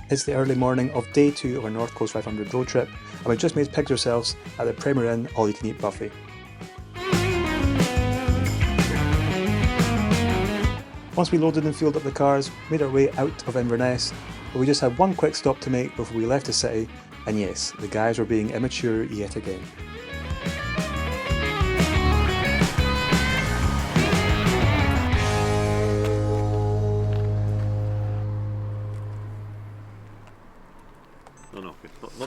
It's the early morning of day 2 of our North Coast 500 road trip, and we've just made pigs ourselves at the Premier Inn all-you-can-eat buffet. Once we loaded and fueled up the cars, we made our way out of Inverness, but we just had one quick stop to make before we left the city, and yes, the guys were being immature yet again.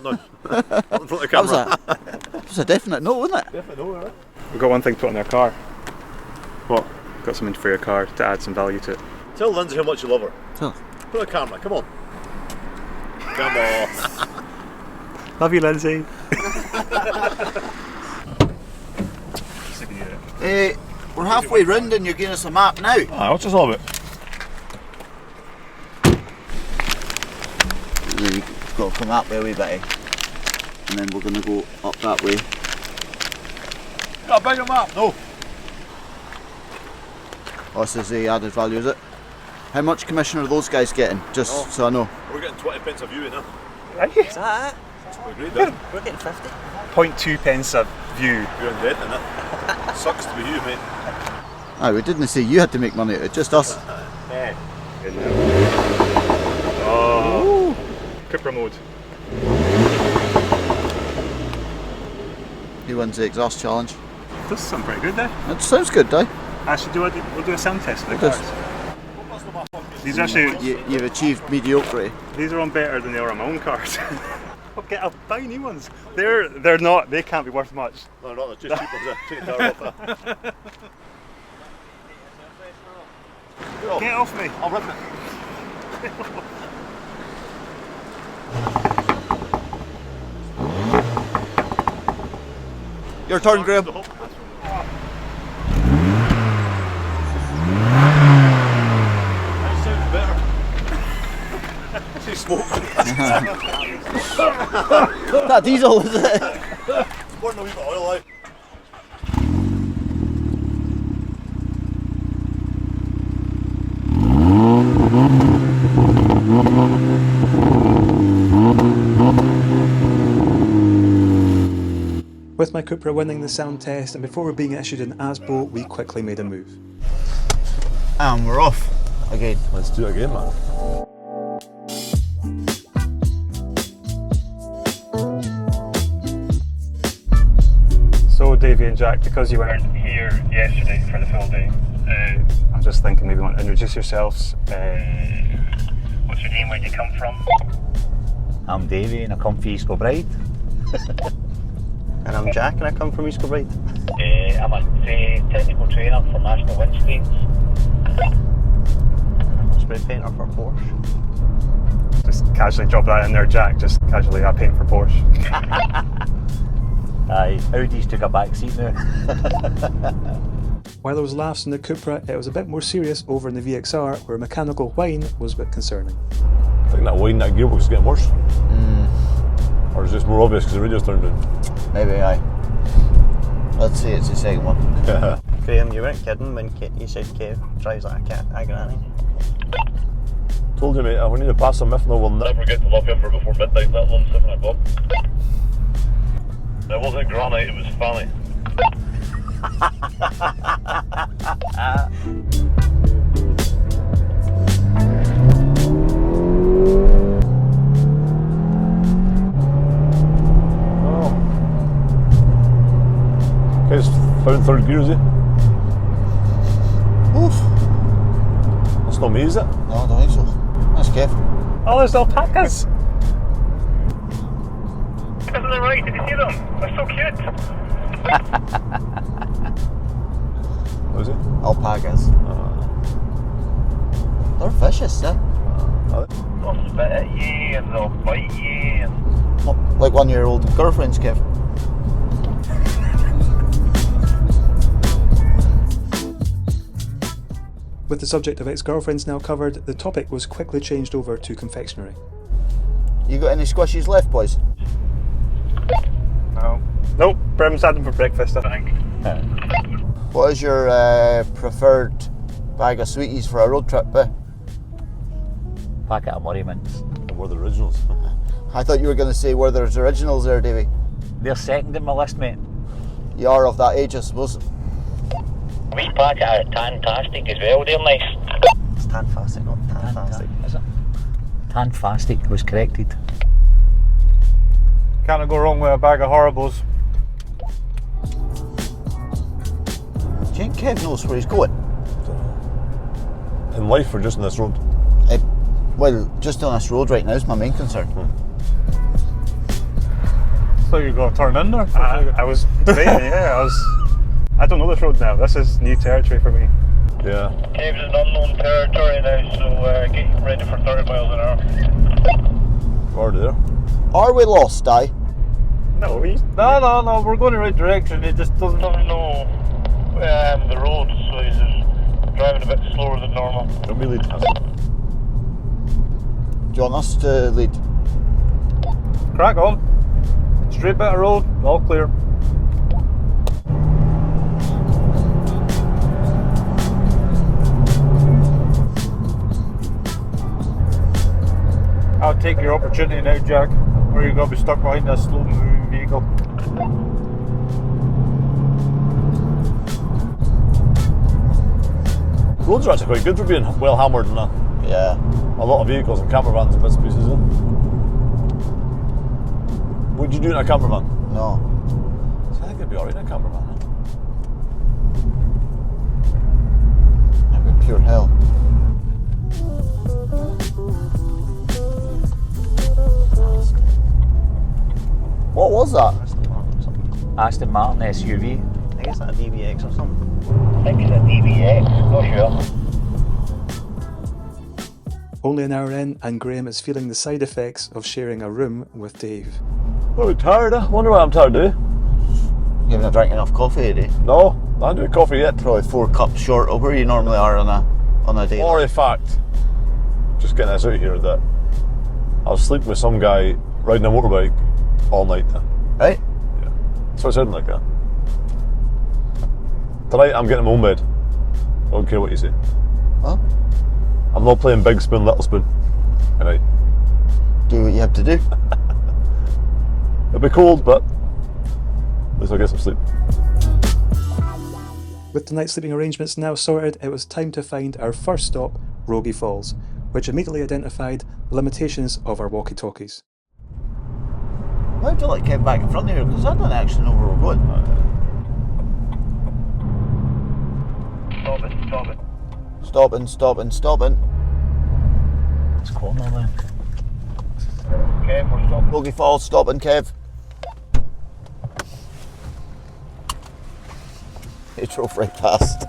No. That was a definite no, wasn't it? Definitely no, right? We've got one thing to put on our car. What? Got something for your car to add some value to it. Tell Lindsay how much you love her. Tell. Put on camera, come on. Come on. Love you, Lindsay. We're halfway round and you're giving us a map now. What's this all about? We've got to come that way a wee bit, and then we're going to go up that way. Got a bigger map? No. Oh, this is the added value, is it? How much commission are those guys getting? Just so I know. We're getting 20 pence a view in there. Is that it? We're great, then. We're getting 50. 0.2 pence a view. You're in debt, innit? Sucks to be you, mate. We didn't say you had to make money out of it, just us. Yeah. Oh. Cooper mode. He wins the exhaust challenge. Does sound pretty good there. It sounds good, eh? Actually, we'll do a sound test for the cars. These are actually You've achieved mediocrity. these are on better than they are on my own cars. I'll buy new ones. They're not. They can't be worth much. No, not just cheap ones. Take the car off there. Get off me. I'll rip it. Your turn, Graham. That sounds better. See smoke. That diesel, is it? Burn a wee bit of oil out. With my Cupra winning the sound test and before being issued an ASBO, we quickly made a move. And we're off again. Let's do it again, man. So Davey and Jack, because you weren't here yesterday for the full day, I'm just thinking maybe you want to introduce yourselves. What's your name, where do you come from? I'm Davey and I come from East Kilbride. And I'm Jack and I come from East Kilbride. I'm a technical trainer for National Windscreens. I'm a spray painter for Porsche. Just casually drop that in there, Jack, just casually, I paint for Porsche. Aye, Audi's took a back seat now. While there was laughs in the Cupra, it was a bit more serious over in the VXR, where mechanical whine was a bit concerning. I think that whine, that gearbox is getting worse. Or is it just more obvious because the radio's turned down? Maybe, aye. Let's see, it's the second one. Graham, you weren't kidding when you said Kev drives like a granny. Told you, mate, I need to pass a myth now. We'll never get to Lochinver before midnight, let alone 7 o'clock. It wasn't granite, it was Fanny. Guy's found third gear, is he? Oof. That's not me, is it? No, I don't think so. That's Kev. Oh, there's alpacas! Isn't it right? Did you see them? They're so cute. What is it? Alpacas. They're vicious, eh? They'll spit at you and they'll bite you. And Like one of your old girlfriends, Kev. With the subject of ex-girlfriends now covered, the topic was quickly changed over to confectionery. You got any squishies left, boys? No. Nope, Brim's had them for breakfast, I think. What is your preferred bag of sweeties for a road trip, eh? Packet of Murray Mints. We're the originals. I thought you were going to say where there's originals there, Davey. They're second in my list, mate. You are of that age, I suppose. A wee packet of Tantastic as well, they're nice. It's Tantastic, not Tantastic. Is it? Tantastic was corrected. Can't go wrong with a bag of horribles. Do you think Kev knows where he's going? In life or just in this road? Well, just on this road right now is my main concern. So you're going to turn in there? I was debating, yeah. I don't know this road now. This is new territory for me. Yeah. Caves is unknown territory now, so get ready for 30 miles an hour. We're already there. Are we lost, Di? No, No, we're going the right direction. It just doesn't. Doesn't know the road, so he's just driving a bit slower than normal. Don't be lead. Do you want us to lead? Crack on. Straight bit of road, all clear. I'll take your opportunity now, Jack, or you're going to be stuck behind a slow moving vehicle. Roads are actually quite good for being well hammered and that. Yeah. A lot of vehicles and camper vans and bits and pieces. Would you do in a camper van? No. So I think it'd be alright in a camper van. That'd be pure hell. What was that? Aston Martin SUV. I think it's that DBX or something. I think it's a DBX, not sure. Only an hour in, and Graham is feeling the side effects of sharing a room with Dave. Oh, tired, eh? Wonder why I'm tired, eh? You haven't drank enough coffee today. No, I haven't had coffee yet. Probably 4 cups short of where you normally are on a day. Or in fact, just getting this out here, that I was sleeping with some guy riding a motorbike all night. Right? Yeah. That's what it sounded like, that. Tonight I'm getting my own bed. I don't care what you say. Huh? I'm not playing big spoon, little spoon. Tonight. Do what you have to do. It'll be cold, but at least I'll get some sleep. With the night sleeping arrangements now sorted, it was time to find our first stop, Rogie Falls, which immediately identified the limitations of our walkie talkies. Why do you like Kev back in front of you? Because I don't actually know where we're going. Stopping. It's corner there. Kev, we're stopping. Rogie Falls, stopping, Kev. He drove right past.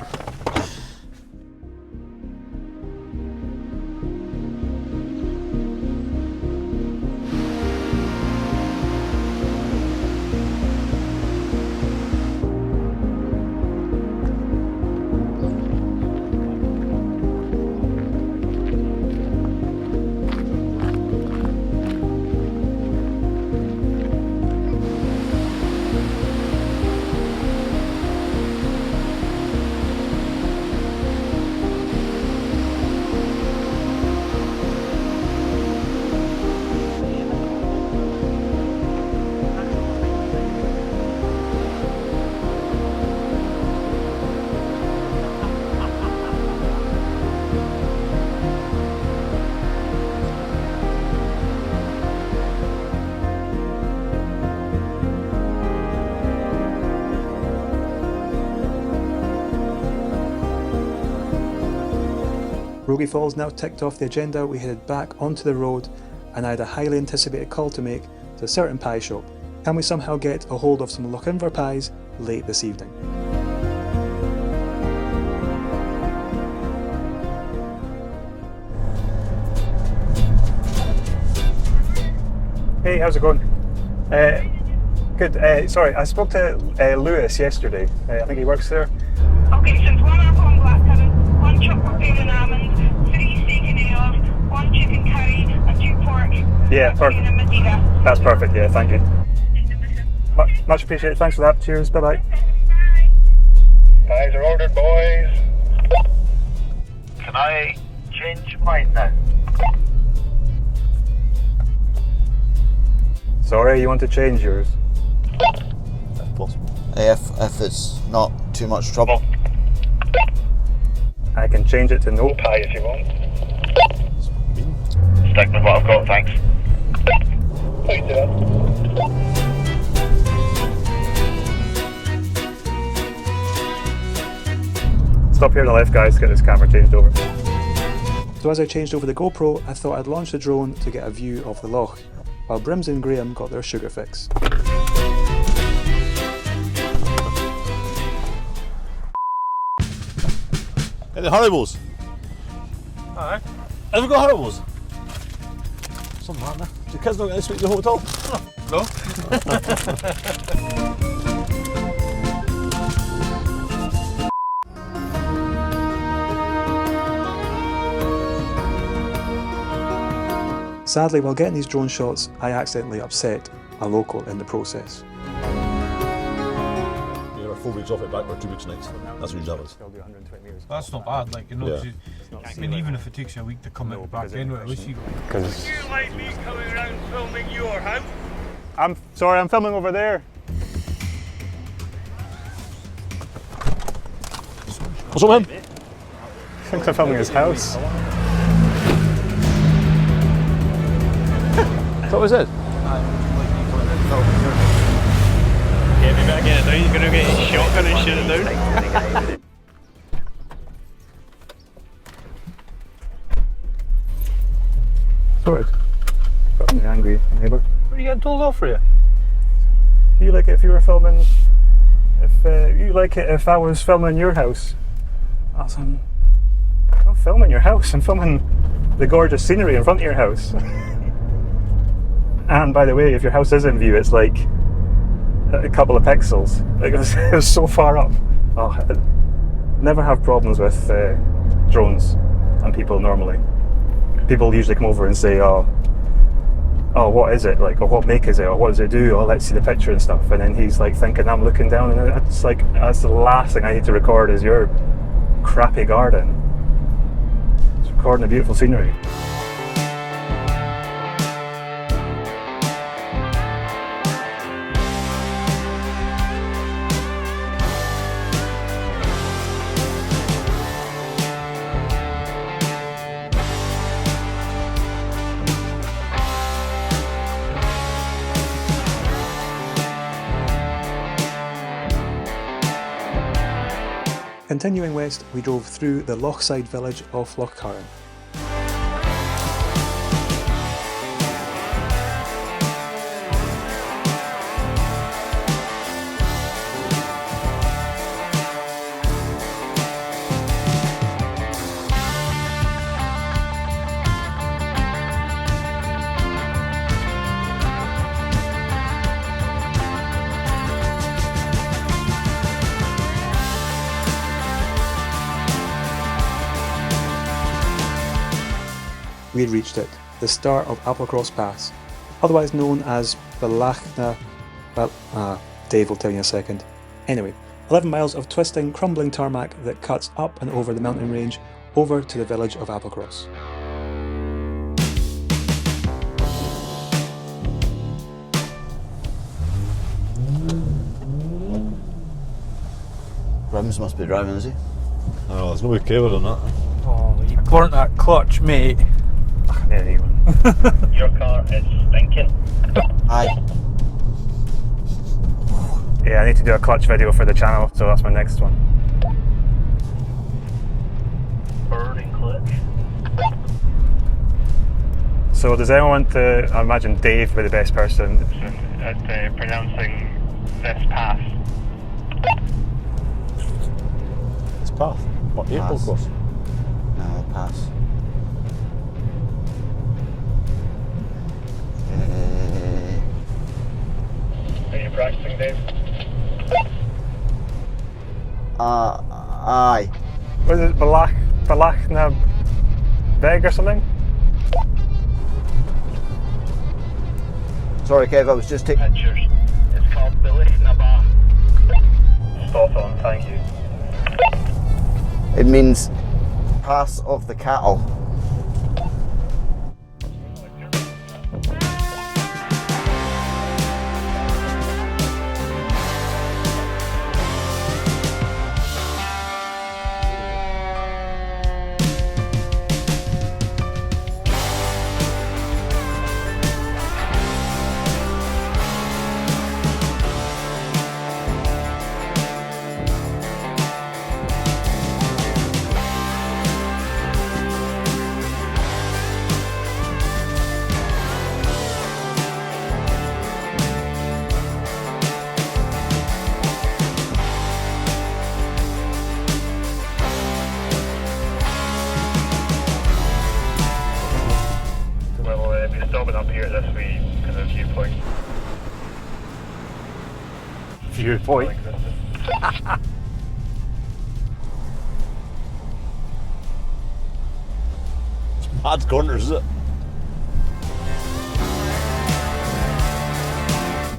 Rogie Falls now ticked off the agenda, we headed back onto the road, and I had a highly anticipated call to make to a certain pie shop. Can we somehow get a hold of some Lochinver pies late this evening? Hey, how's it going? Good. Sorry, I spoke to Lewis yesterday. I think he works there. Okay, so it's 1 apple and blackcurrant, 1 chocolate beer and almonds, 3 steak and ales, 1 chicken curry, and 2 pork. Yeah, perfect. And Madeira. That's perfect, yeah, thank you. Much appreciated, thanks for that. Cheers, bye-bye. Pies are ordered, boys. Can I change mine now? Sorry, you want to change yours? If possible. If it's not too much trouble. I can change it to no Pie if you want. Mean. Stick with what I've got, thanks. Thanks, Dad. Stop here on the left, guys, get this camera changed over. So as I changed over the GoPro, I thought I'd launch the drone to get a view of the loch, while Brims and Graham got their sugar fix. Any Haribos? Aye. Have we got Haribos? Something like that. The kids not getting this week at the hotel? No? Sadly, while getting these drone shots, I accidentally upset a local in the process. You were 4 weeks off it back for 2 weeks nights. That's what you happens. That's not bad, like, you know. Yeah. I mean, even if it takes you a week to come out back in, at least you go. Because You like me coming around filming your house? I'm sorry, I'm filming over there. What's up, man? I think I'm filming his house. What was it? Yeah, we better get it down. You're going to get a shotgun and shoot it down. Sorry. Got an angry neighbour. What are you getting told off for you? You like it if you were filming? If you like it if I was filming your house? I was I'm not filming your house. I'm filming the gorgeous scenery in front of your house. And by the way, if your house is in view, it's like a couple of pixels. It was so far up. Oh, I never have problems with drones and people normally. People usually come over and say, oh, what is it? Like, or what make is it? Or what does it do? Oh, let's see the picture and stuff. And then he's like thinking, I'm looking down, and it's like, that's the last thing I need to record is your crappy garden. It's recording the beautiful scenery. Continuing west, we drove through the lochside village of Lochinver. We had reached it, the start of Applecross Pass, otherwise known as Balachna. Dave will tell you in a second. Anyway, 11 miles of twisting, crumbling tarmac that cuts up and over the mountain range over to the village of Applecross. Rims must be driving, is he? Oh, there's no way covered on that. Oh, you burnt that clutch, mate. There you go. Your car is stinking. Aye. Yeah, I need to do a clutch video for the channel, so that's my next one. Burning clutch. So does anyone want to, I imagine Dave would be the best person at pronouncing this path. It's path. What, Applecross? No, pass. Are you practicing, Dave? Aye. Was it Balachna Beg or something? Sorry, Kev, I was just taking. Pictures. It's called Balachna Bar. Spot on, thank you. It means pass of the cattle. Good point. Mad corners, is it?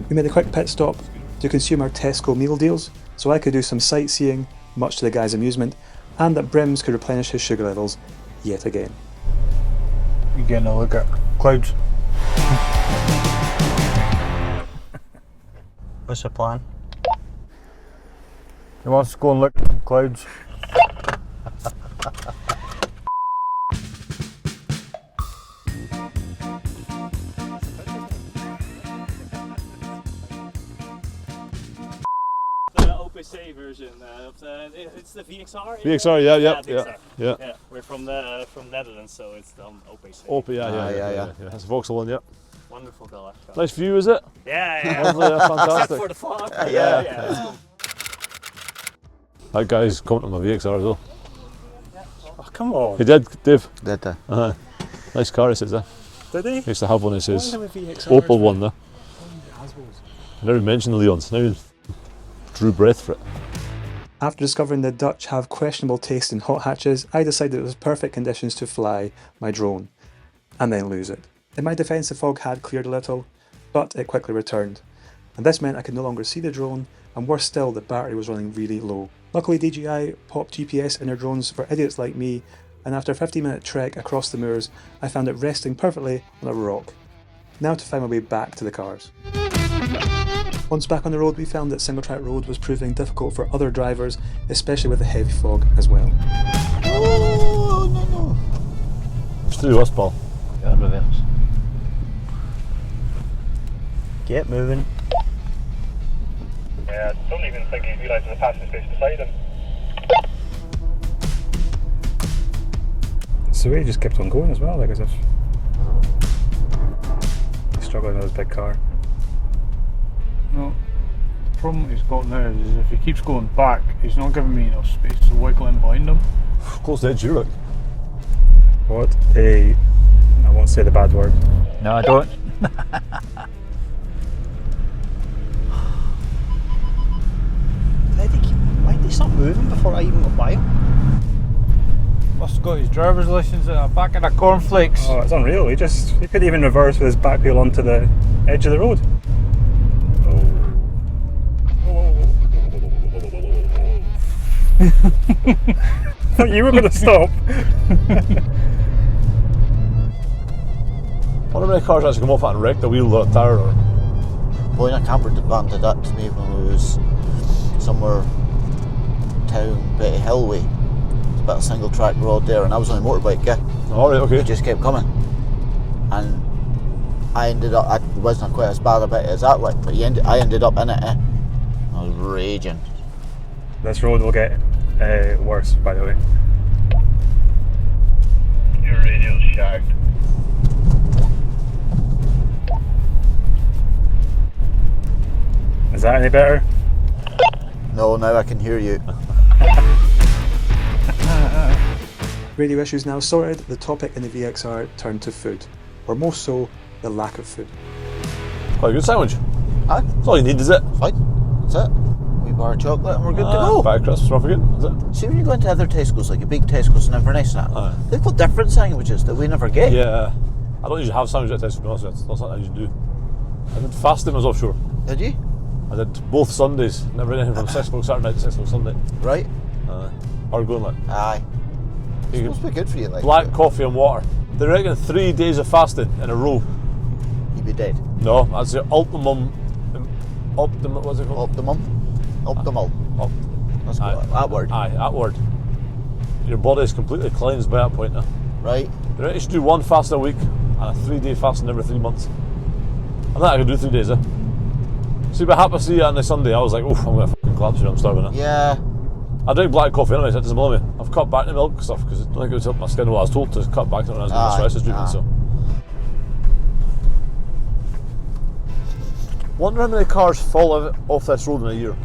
We made a quick pit stop to consume our Tesco meal deals, so I could do some sightseeing, much to the guy's amusement, and that Brims could replenish his sugar levels yet again. You're getting a look at clouds. What's the plan? He wants to go and look at some clouds. The version of it's the VXR. VXR, yeah. We're from Netherlands, so it's the OPC. Opie, yeah. That's a Vauxhall one, yeah. Wonderful colour. Nice view, is it? Yeah. Lovely, fantastic. Except for the fog. Yeah. That guy's come to my VXR as well. Oh, come on. He did, Dave. Did they? Nice car, he says there. Did he? He used to have one, he says. Opel one there. I never mentioned the Leons. Now he drew breath for it. After discovering the Dutch have questionable taste in hot hatches, I decided it was perfect conditions to fly my drone, and then lose it. In my defence, the fog had cleared a little, but it quickly returned, and this meant I could no longer see the drone, and worse still, the battery was running really low. Luckily, DJI popped GPS in their drones for idiots like me, and after a 15-minute trek across the moors, I found it resting perfectly on a rock. Now to find my way back to the cars. Once back on the road, we found that single track road was proving difficult for other drivers, especially with the heavy fog as well. Oh, no. It's through us, Paul. Yeah, reverse. Get moving. Yeah, I don't even think he realised there's a passing space beside him. So he just kept on going as well, like as if he's struggling with his big car. No, the problem he's got now is if he keeps going back, he's not giving me enough space to wiggle in behind him. Close to edge, look. What a... I won't say the bad word. No, I don't. Why did he stop moving before I even got by him? Must have got his driver's license at the back of the cornflakes. Oh, it's unreal. He couldn't even reverse with his back wheel onto the edge of the road. I thought you were going to stop. I wonder how many cars actually come off that and wreck the wheel or tyre or... Boy, I camper did that to me when we was somewhere town, Betty Hill way. It's about a single track road there, and I was on a motorbike, yeah. Alright, okay. It just kept coming. And I ended up, it wasn't quite as bad a bit as that, like, but I ended up in it, I was raging. This road will get worse, by the way. Your radio's shagged. Is that any better? No, now I can hear you. Radio issues now sorted, the topic in the VXR turned to food, or more so, the lack of food. Quite a good sandwich. Aye, That's all you need, is it? fine. That's it. Wee bar of chocolate and we're good to go. Bag of crisps, not forget, is it? See, when you go into other Tesco's, like a big Tesco's in Inverness and that, Aye. they've got different sandwiches that we never get. Yeah. I don't usually have sandwiches at Tesco, to be honest with you. It's not something I usually do. I did fasting when I was offshore. Did you? I did both Sundays, never anything from 6 o'clock Saturday night to 6 o'clock Sunday. Right? Or going like... Aye. It's You supposed to be good for you, like. black coffee and water. They reckon 3 days of fasting in a row. You'd be dead. No, that's the optimum, what's it called? Optimal. That's Aye. good. That word. Aye, that word. Your body is completely cleansed by that point now. Right? They reckon you should do one fast a week and a 3-day fasting every 3 months. I think I could do 3 days, See, but happy to see you on the Sunday, I was like, oh, I'm going to fucking collapse here, I'm starving now. Yeah. I drink black coffee anyway, so it doesn't bother me. I've cut back the milk stuff because I don't think it would help my skin. Well, I was told to cut back when I was doing my psoriasis treatment, so. Wonder how many cars fall off this road in a year.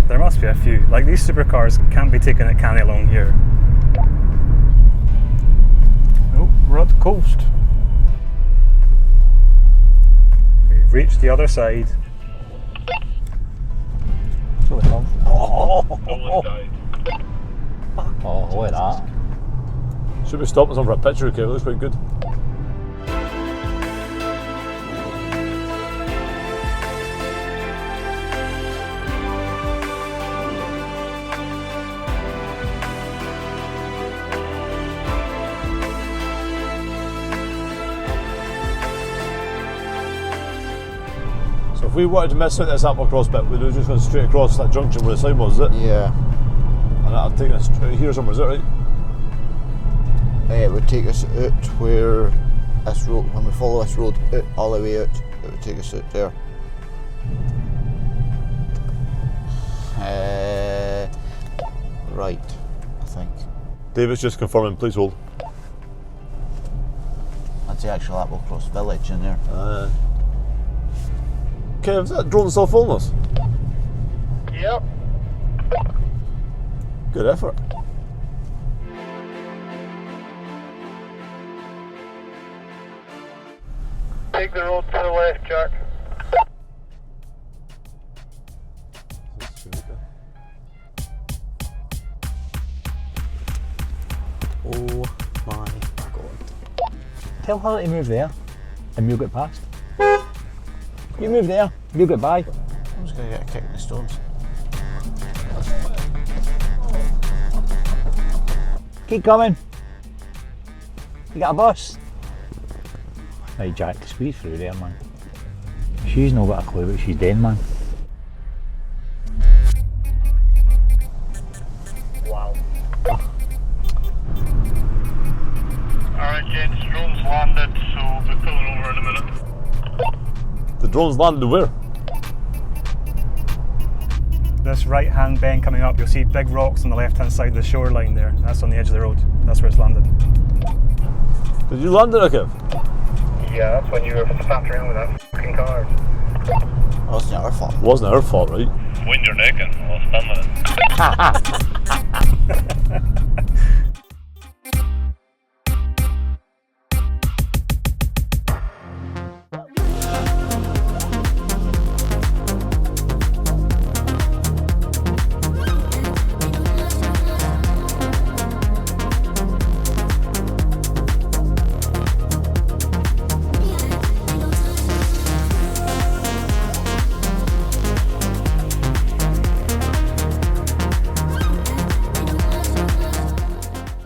There must be a few. Like, these supercars can't be taken at Canny along here. Nope, we're at the coast. We've reached the other side. So we come. Almost died. Oh, look at that. Should we stop us on for a picture, okay? It looks quite good. So if we wanted to miss out this Applecross bit, we'd just go straight across that junction where the sign was, is it? Yeah. And that'll take us straight here somewhere, is that right? It would take us out where this road, when we follow this road out, all the way out, it would take us out there. Right, I think. David's just confirming, please hold. That's the actual Applecross village in there. Kev, is that drone still filming us? Yep. Good effort. Take the road to the left, Jack. Oh my god. Tell her to move there and we'll get past. You move there, we'll get by. I'm just going to get a kick in the stones. Keep coming. You got a bus? Right, Jack, to squeeze through there, man. She's not got a clue what she's doing, man. Wow. Alright, gents, drone's landed, so we'll be pulling over in a minute. The drone's landed where? This right-hand bend coming up, you'll see big rocks on the left-hand side of the shoreline there. That's on the edge of the road. That's where it's landed. Did you land it, Kev? Yeah, that's when you were faffing around with that fucking car. Oh, wasn't our fault. Wasn't our fault, right? Wind your neck in, I'll stand with it.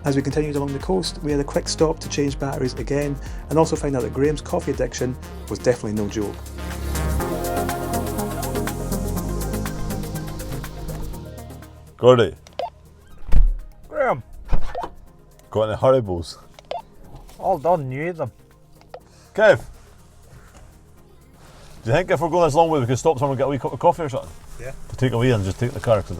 As we continued along the coast, we had a quick stop to change batteries again and also found out that Graham's coffee addiction was definitely no joke. Gordy, Graham, got any Haribos? all done, you ate them. Kev, do you think if we're going this long way we could stop somewhere and get a wee cup of coffee or something? Yeah. To take away and just take the car because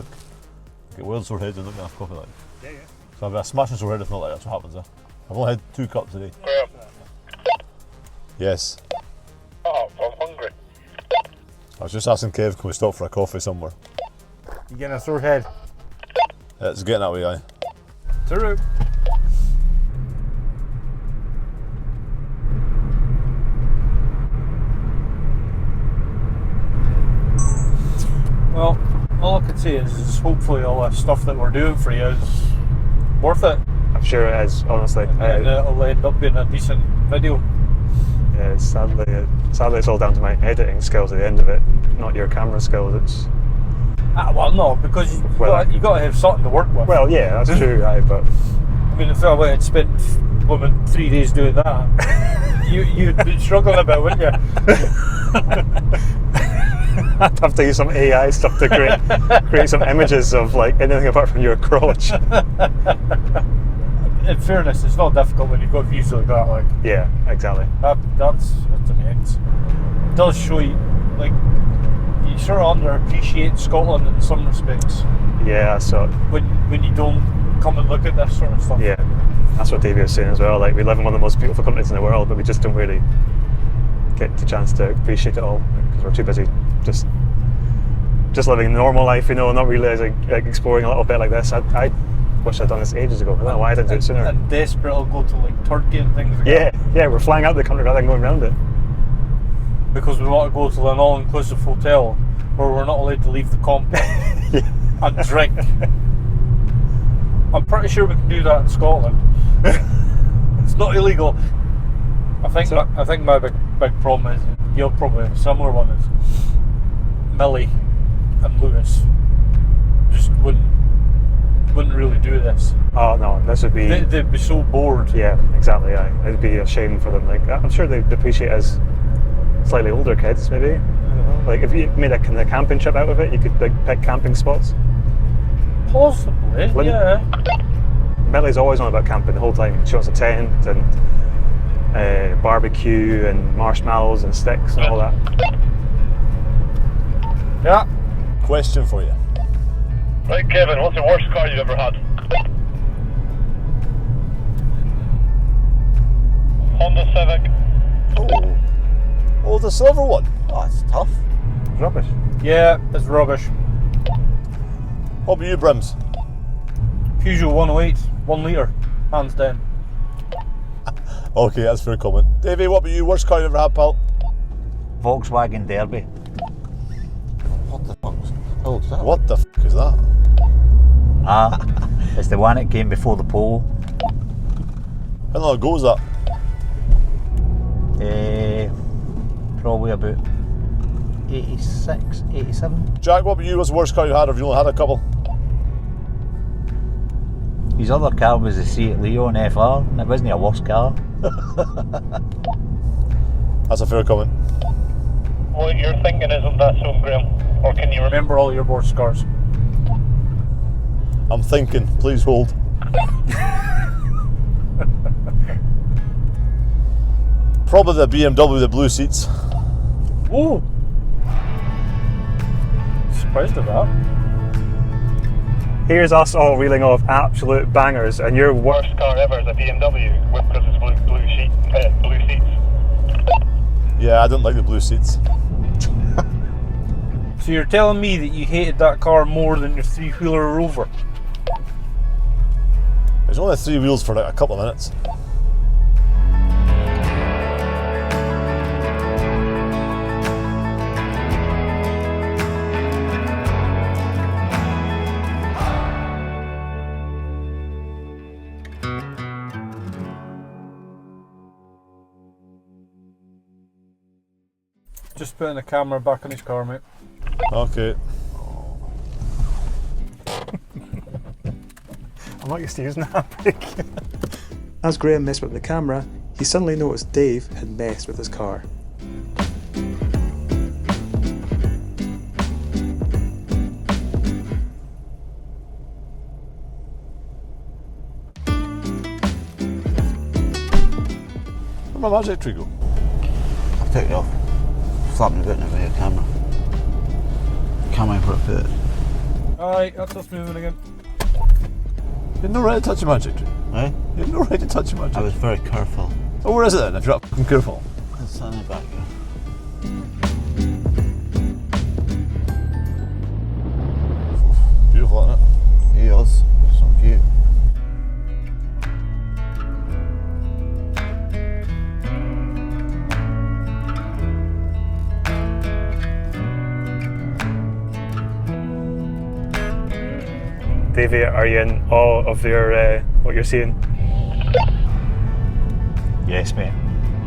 get wild sore heads and not enough coffee like. Yeah. So I've got a smashing sore head if not like that's what happens there. I've only had 2 cups today. Graham. Yes. Oh, I'm hungry. I was just asking Kev, can we stop for a coffee somewhere? You getting a sore head? It's getting that way, aye. True. Well, all I can say is hopefully all the stuff that we're doing for you is worth it. I'm sure it is, honestly. And it'll end up being a decent video. Yeah, sadly it's all down to my editing skills at the end of it, not your camera skills. It's Well, no, because you got to have something to work with. well, yeah, that's true, aye, but I mean, if I went and spent 3 days doing that, you'd be struggling a bit, wouldn't you? I'd have to use some AI stuff to create some images of like anything apart from your crotch. In fairness, it's not difficult when you've got views like that. Like, Yeah, exactly. that's immense. It does show you, like, you sort of underappreciate Scotland in some respects Yeah, so when you don't come and look at this sort of stuff. yeah, that's what Davey was saying as well. Like, we live in one of the most beautiful countries in the world, but we just don't really get the chance to appreciate it all because we're too busy just living a normal life, you know, not really like exploring a little bit like this. I wish I'd done this ages ago. I don't know why I didn't do it sooner. And desperate, I'll go to like Turkey and things like that. Yeah, we're flying out the country rather than going around it. Because we want to go to an all-inclusive hotel where we're not allowed to leave the compound and drink. I'm pretty sure we can do that in Scotland. It's not illegal. I think my big problem is, you'll probably have a similar one, is Millie and Lewis just wouldn't really do this. Oh no, this would be. They'd be so bored. Yeah, exactly. It'd be a shame for them. Like, I'm sure they'd appreciate it as slightly older kids, maybe. I don't know. Like, if you made a kind of camping trip out of it, you could like pick camping spots. Possibly, yeah. Millie's always on about camping the whole time. She wants a tent and barbecue and marshmallows and sticks and all that. Yeah. Question for you. Right, Kevin, what's the worst car you've ever had? Honda Civic. Oh, the silver one. Oh, it's tough. Rubbish. Yeah, it's rubbish. What about you, Brims? Peugeot 108, 1 litre, hands down. Okay, that's fair comment. Davey, what about you? Worst car you ever had, pal? Volkswagen Derby. What the fuck? Oh, is that? What the fuck is that? It's the one that came before the pole. How long ago was that? Probably about 86, 87. Jack, what about you? What's the worst car you had? Have you only had a couple? His other car was the Seat Leon FR, and it wasn't a worse car. That's a fair comment. What you're thinking isn't that so, Graham? Or can you Remember all your worst cars? I'm thinking, please hold. Probably the BMW, the blue seats. Ooh! Surprised at that. Here's us all reeling off absolute bangers, and your worst. worst car ever is a BMW because it's blue seats. Yeah, I didn't like the blue seats. So you're telling me that you hated that car more than your three-wheeler Rover? There's only 3 wheels for like a couple of minutes. Just putting the camera back on his car, mate. Okay. I'm not used to using that brake. As Graham messed with the camera, he suddenly noticed Dave had messed with his car. Where'd my magic tree go? I took it off. Slapping about in the way of camera. Can't remember where I put it. Aye, that's us moving again. You had no right to touch a magic tree. Eh? You had no right to touch a magic I tree. was very careful. Oh, where is it then, if you're not fucking careful? It's in the back here. Beautiful, isn't it? Yes, some view. Davey, are you in awe of your what you're seeing? Yes, mate.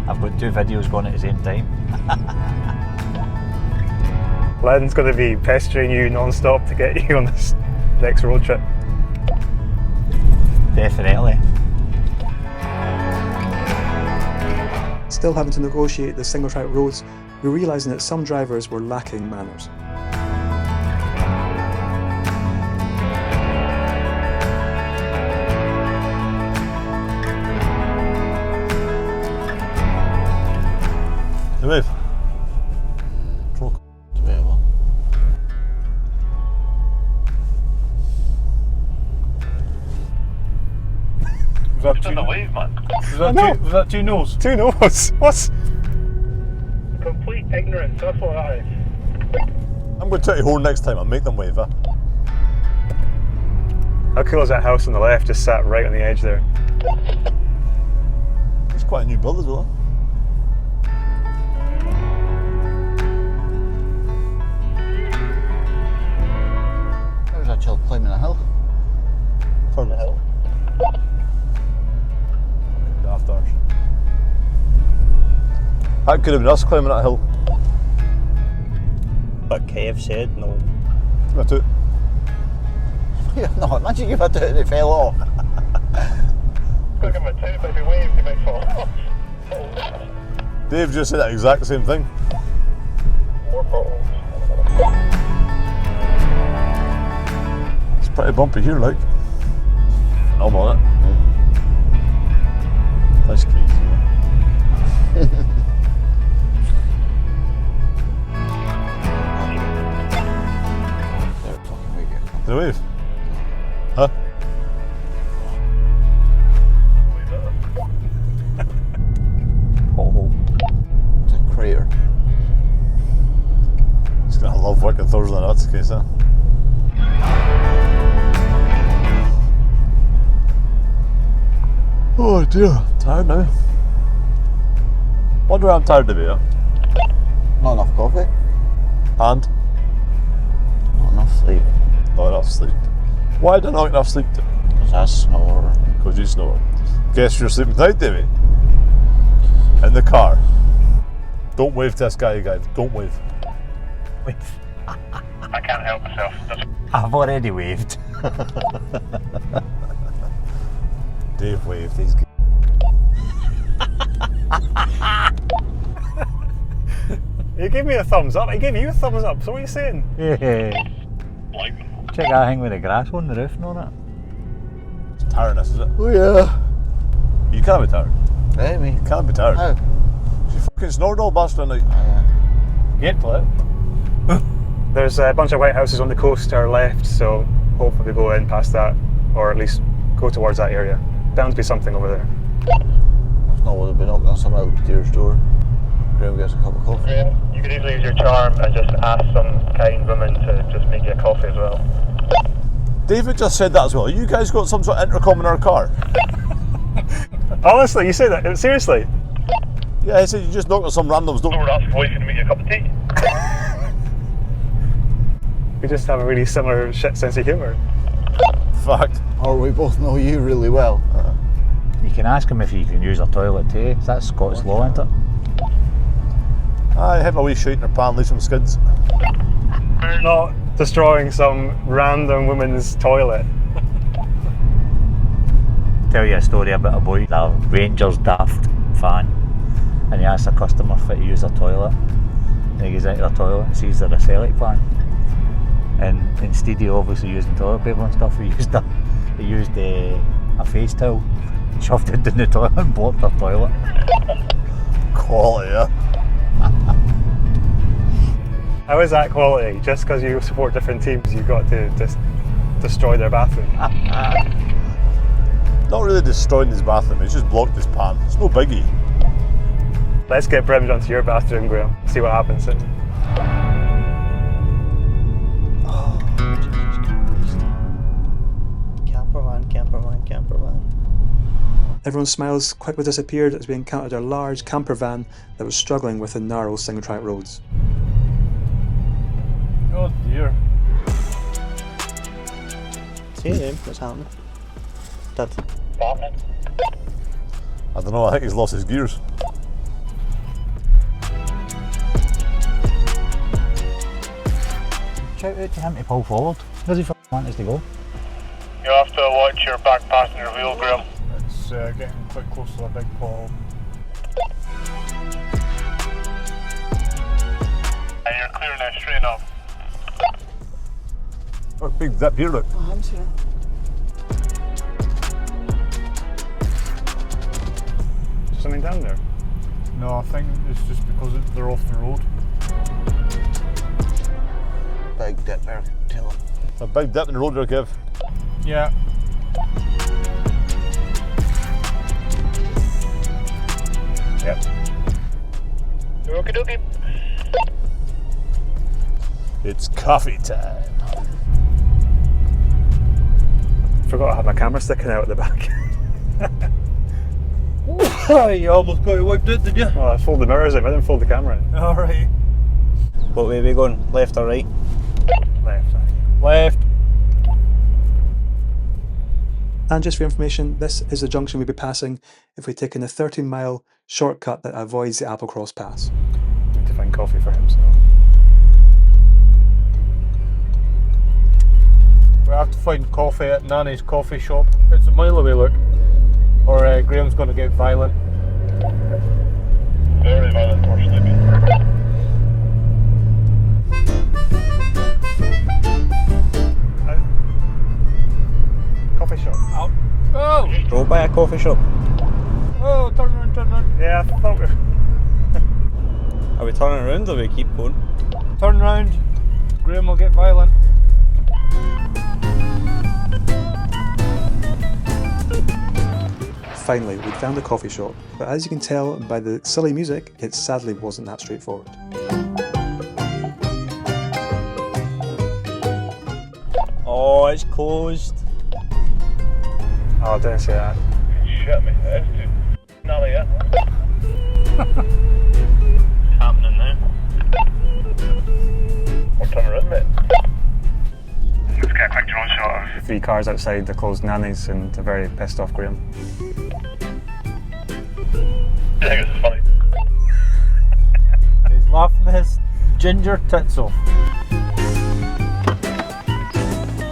I've got 2 videos going at the same time. Lynn's going to be pestering you non-stop to get you on this next road trip. Definitely. Still having to negotiate the single track roads, we're realising that some drivers were lacking manners. The move. Truck. Debatable. Was that It's in the wave, man. was that two no's? 2 no's? What? Complete ignorance, that's what that is. I'm going to take you home next time and make them wave, huh? How cool is that house on the left just sat right on the edge there? It's quite a new build as well. catch you climbing a hill. From the hill. Daft arse. That could have been us climbing that hill. But Kev said no. Me too. Yeah, no, imagine if I did it and it fell off. Look at my tape, if he waves, he might fall off. Dave just said that exact same thing. More potholes. It's pretty bumpy here, like. I'm on it. That's crazy. There, fucking wait here. The wave? Huh? Pothole. It's a crater. He's gonna love working Thursday, that's the case, huh? Oh dear, tired now. Wonder why I'm tired today, huh? Not enough coffee. And? Not enough sleep. Not enough sleep. Why do I not get enough sleep? Because I snore. Because you snore. Guess you're sleeping tight, Davey. In the car. Don't wave to this guy, guys. Don't wave. I can't help myself. I've already waved. Dave waved, he's good. He gave me a thumbs up. He gave you a thumbs up. So what are you saying? Check that thing with the grass on the roof and all that. It's tiredness, is it? Oh yeah. You can't be tired. Hey, me. You can't be tired. How? She fucking snored all bastard night. Get to it. There's a bunch of white houses on the coast to our left, so hopefully we go in past that, or at least go towards that area. Bound to be something over there. If not, would have been knocking on some out Deer's door. Graham gets a cup of coffee. Graham, you could easily use your charm and just ask some kind woman to just make you a coffee as well. David just said that as well. You guys got some sort of intercom in our car? Honestly, you say that? Seriously? Yeah, he said you just knocked on some randoms, don't Or ask voice to make you a cup of tea. We just have a really similar shit sense of humour. Fact. Or we both know you really well. You can ask him if you can use a toilet too. That's Scots law, isn't it? I have a wee shite in her pan, leave some skids. We're not destroying some random woman's toilet. Tell you a story about a boy, a Rangers daft fan, and he asked a customer for to use a toilet. And he goes into the toilet and sees they're a Celtic fan. And instead of obviously using toilet paper and stuff, he used a face towel, shoved it down the toilet and blocked the toilet. Quality, yeah. How is that quality? Just because you support different teams, you've got to just destroy their bathroom. Not really destroying his bathroom, it's just blocked his pan. It's no biggie. Let's get Brimmed onto your bathroom, Graham. See what happens. Camper van. Everyone's smiles quickly disappeared as we encountered a large camper van that was struggling with the narrow single-track roads. Oh dear. See him, what's happening? Dad. I don't know, I think he's lost his gears. Shout out to him to pull forward. Does he want us to go? You have to watch your back passenger wheel, Graham. It's getting quite close to a big pothole. And you're clearing that straight up. Oh, big dip here, look. Oh, I'm here. Is something down there? No, I think it's just because they're off the road. Big dip there, tell him. A big dip in the road there, Kev. Yeah. Yep. Okie dokie. It's coffee time. Forgot I had my camera sticking out at the back. You almost got it wiped out, did you? Well, I folded the mirrors in, I didn't fold the camera in. Alright. What way are we going? Left or right? Left. Left. And just for information, this is the junction we'll be passing if we're taking the 13-mile shortcut that avoids the Applecross Pass. Need to find coffee for him, so... We have to find coffee at Nanny's coffee shop. It's a mile away, look. Or Graham's going to get violent. Very violent, unfortunately. Coffee shop. Oh! Drove by a coffee shop. Oh, turn around, turn around. Yeah, I thought we were... Are we turning around or we keep going? Turn round. Graham will get violent. Finally, we'd found a coffee shop, but as you can tell by the silly music, it sadly wasn't that straightforward. Oh, it's closed. Oh, didn't say that. Shit me, that's too gnarly, yeah. Happening now. We're turning around, mate. Let's get a quick drone shot of 3 cars outside the closed nannies and a very pissed off Graham. I think this is funny. He's laughing his ginger tits off.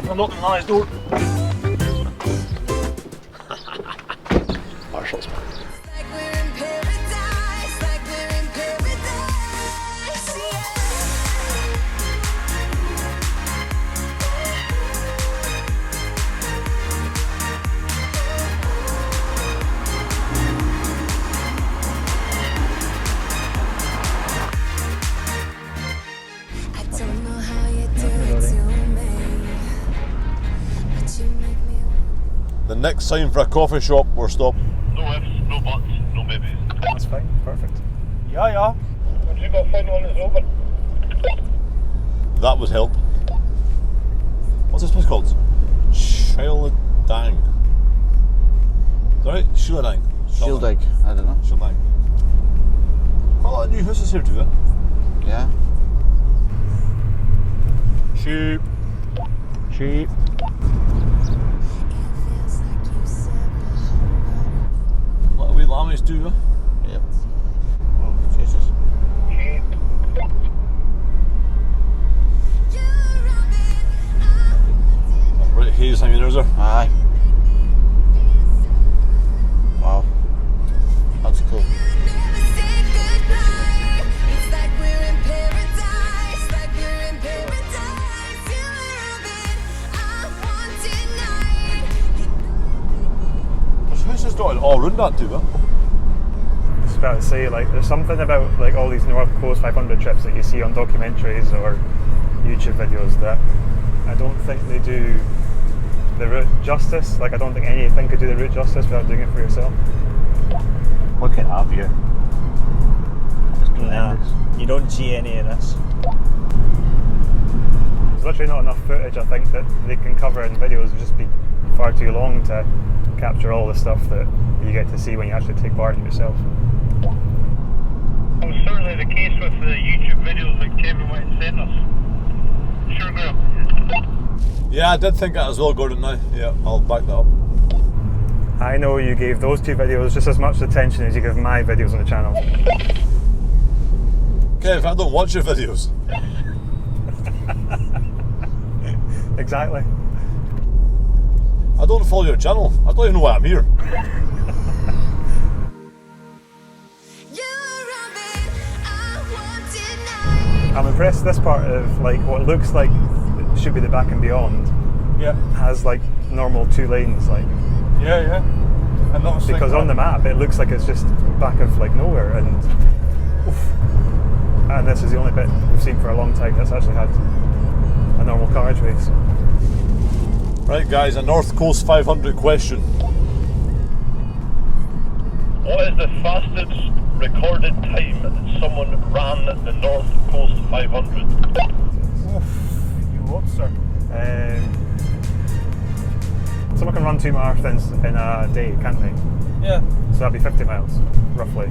I'm knocking on his door. Marshall's. The next sign for a coffee shop, we're stopping. No ifs, no buts, no babies. That's fine, perfect. Yeah, yeah. Have you got to find one that's open? That would help. What's this place called? Shieldang. Is that right? Shieldang. Shielding, I don't know. Shieldang. Quite a lot of new houses here too, Yeah. Sheep. Sheep. A lot of wee lammies too, Yep. Oh, Jesus. Right, haze hanging there, is there? Aye. Wow. That's cool. There's houses dotted all around that too, I was about to say, like, there's something about like all these North Coast 500 trips that you see on documentaries or YouTube videos that I don't think they do the route justice. Like, I don't think anything could do the route justice without doing it for yourself. Look at that view. Nah, you don't see any of this. There's literally not enough footage, I think, that they can cover in videos. It would just be far too long to capture all the stuff that you get to see when you actually take part in it yourself. That was certainly the case with the YouTube videos that Kevin went and sent us. Sure, Graham. Yeah, I did think that as well, Gordon. Now, yeah, I'll back that up. I know you gave those 2 videos just as much attention as you give my videos on the channel. Kev, I don't watch your videos. Exactly. I don't follow your channel. I don't even know why I'm here. I'm impressed this part of like what looks like it should be the back and beyond Yeah. has like normal 2 lanes, like, Yeah, yeah. And not a because single- on the map it looks like it's just back of like nowhere, and this is the only bit we've seen for a long time that's actually had a normal carriageway. So. Right, guys, a North Coast 500 question. What is the fastest recorded time that someone ran the North Coast 500? You what, sir? Someone can run 2 marathons in a day, can't they? Yeah. So that'd be 50 miles, roughly.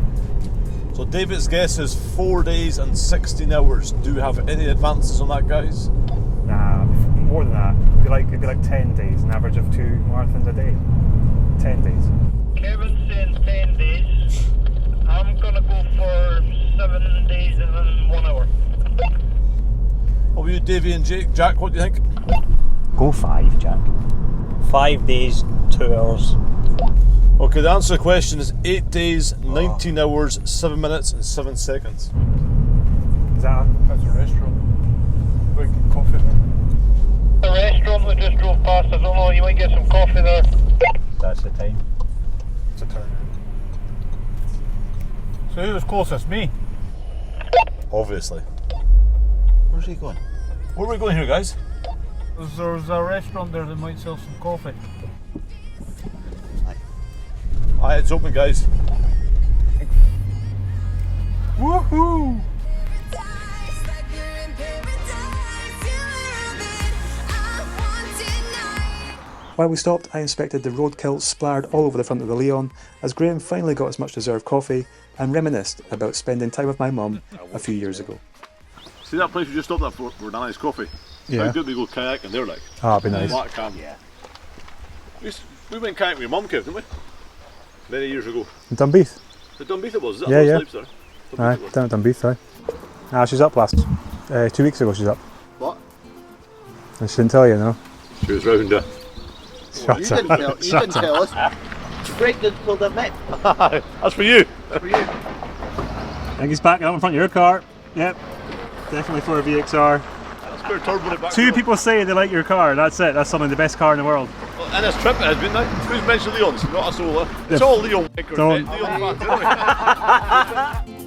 So David's guess is 4 days and 16 hours. Do we have any advances on that, guys? Nah, more than that. It'd be it'd be like 10 days, an average of 2 marathons a day. 10 days. Kevin's saying 10 days. I'm gonna go for 7 days and 1 hour. What were you, Davey and Jack? What do you think? Go 5, Jack. 5 days, 2 hours. Okay, the answer to the question is 8 days, 19 hours, 7 minutes, and 7 seconds. Is that That's a restaurant. We can get coffee there. The restaurant we just drove past, I don't know, you might get some coffee there. That's the time. It's a turn. So who was closest? Me? Obviously. Where's he going? Where are we going here, guys? There's a restaurant there that might sell some coffee. Aye, it's open, guys. Woohoo! While we stopped, I inspected the roadkill splattered all over the front of the Leon as Graham finally got his much deserved coffee and reminisced about spending time with my mum a few years ago. See that place we just stopped at for Danny's coffee? Yeah. How good we go kayaking there, like. Ah, that'd be nice. Black cam. Yeah. We went kayaking with your mum, Kev, didn't we? Many years ago. In Dunbeath? The Dunbeath it was, is it? Yeah, I yeah. thought it was Slipes Aye, there. down at Dunbeath, aye. Ah, she's up last, 2 weeks ago she's up. What? And she didn't tell you, no? She was round there. You didn't tell us. Greg didn't pull that map. That's for you. For you. I think he's back up in front of your car. Yep, definitely for a VXR. Let's put a turbo in it back. 2 people say they like your car, that's it, that's something the best car in the world. Well, and this trip it has been, like, who's mentioned Leon's? Not a solo. It's all Leon Wickers, Don't. mate. Leon fans, anyway.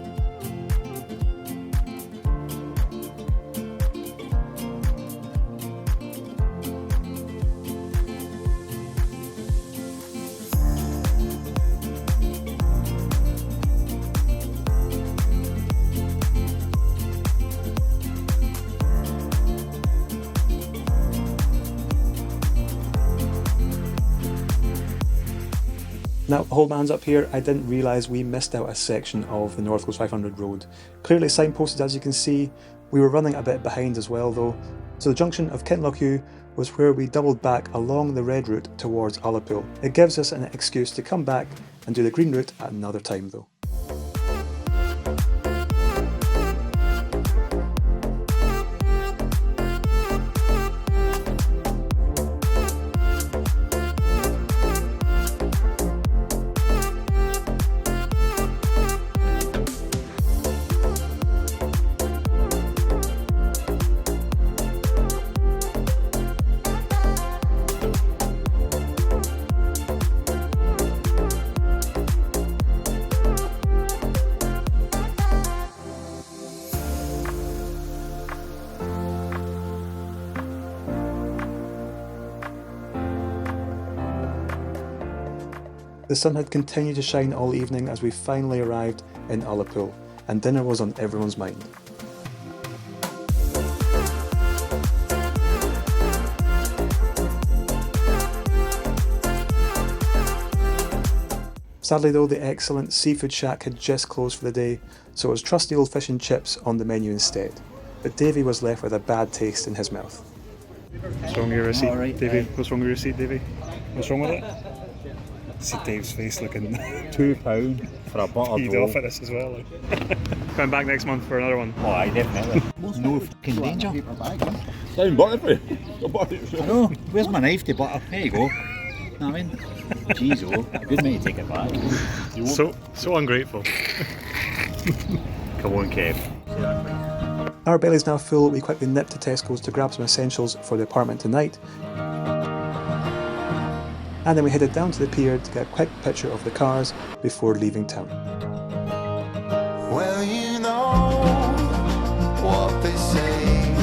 Now, hold my hands up here, I didn't realise we missed out a section of the North Coast 500 road. Clearly signposted as you can see, we were running a bit behind as well though, so the junction of Kinlochew was where we doubled back along the red route towards Ullapool. It gives us an excuse to come back and do the green route at another time though. The sun had continued to shine all evening as we finally arrived in Ullapool, and dinner was on everyone's mind. Sadly though, the excellent seafood shack had just closed for the day, so it was trusty old fish and chips on the menu instead. But Davey was left with a bad taste in his mouth. What's wrong with your receipt, Right, Davey? What's wrong with your receipt, Davey? What's wrong with it? See Dave's face looking £2 for a butter peed roll. off at this as well. Coming back next month for another one. Oh, aye, definitely. No fucking danger. It's not even butter for you. Got butter for you. I know. Where's my knife to butter? There you go. Know what I mean? Jeez, oh. Good mate to take it back. So ungrateful. Come on, Kev. Our bellies now full, we quickly nipped to Tesco's to grab some essentials for the apartment tonight. And then we headed down to the pier to get a quick picture of the cars before leaving town. Well, you know what they say.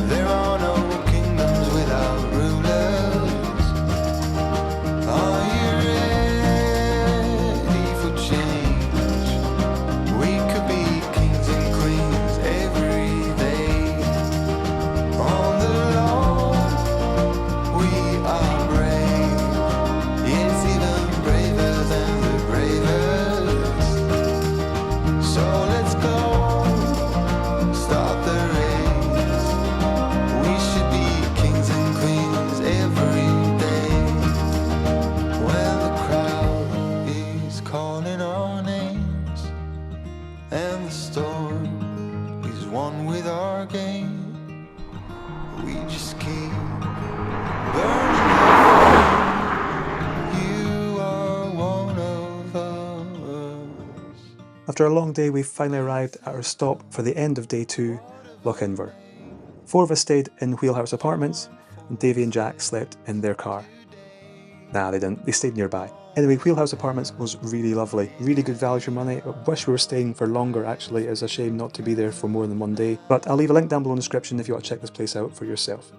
There are no kingdoms without rulers. Are you ready for change? We could be kings and queens every day. On the lawn, we are brave. Yes, even braver than the bravest. So let's go, start the race. We should After a long day, we finally arrived at our stop for the end of day 2, Lochinver. 4 of us stayed in Wheelhouse Apartments, and Davey and Jack slept in their car. Nah, they didn't, they stayed nearby. Anyway, Wheelhouse Apartments was really lovely, really good value for money. I wish we were staying for longer actually, it's a shame not to be there for more than one day. But I'll leave a link down below in the description if you want to check this place out for yourself.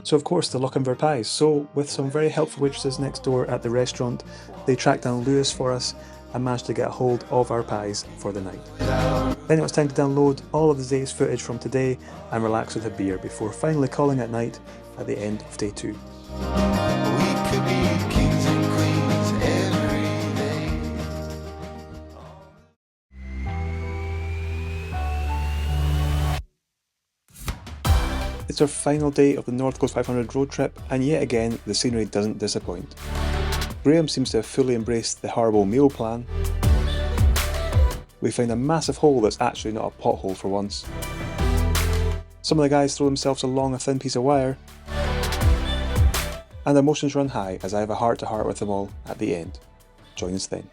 So of course the Lochinver pies. So with some very helpful waitresses next door at the restaurant, they tracked down Lewis for us and managed to get a hold of our pies for the night. Then it was time to download all of the day's footage from today and relax with a beer before finally calling it night at the end of day 2. We could be kings and queens every day. It's our final day of the North Coast 500 road trip, and yet again the scenery doesn't disappoint. Graham seems to have fully embraced the horrible meal plan. We find a massive hole that's actually not a pothole for once. Some of the guys throw themselves along a thin piece of wire. And emotions run high as I have a heart-to-heart with them all at the end. Join us then.